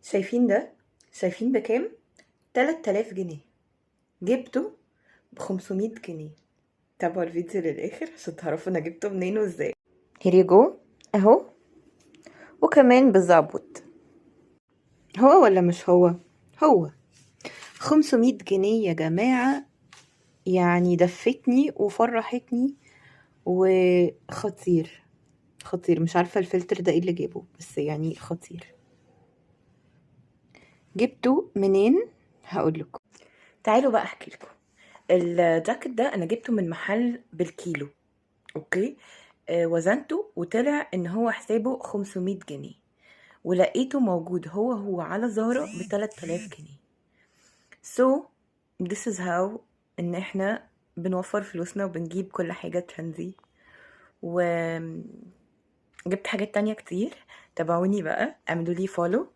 شايفين ده؟ شايفين بكام؟ 3000 جنيه. جبته ب500 جنيه. تابعوا الفيديو للآخر عشان تعرفوا انا جبته منين وازاي. here you go. اهو. وكمان بالظبط. هو ولا مش هو؟ هو. 500 جنيه يا جماعة. يعني دفتني وفرحتني وخطير. خطير. مش عارفة الفلتر ده ايه اللي جابه، بس يعني خطير. جبته منين؟ هقول لكم. تعالوا بقى احكي لكم. الجاكيت ده انا جبته من محل بالكيلو. اوكي. وزنته وطلع ان هو حسابه 500 جنيه، ولقيته موجود هو على زارا ب3000 جنيه. so this is how ان احنا بنوفر فلوسنا وبنجيب كل حاجة ترندي. وجبت حاجات تانية كتير. تابعوني بقى، اعملوا لي فولو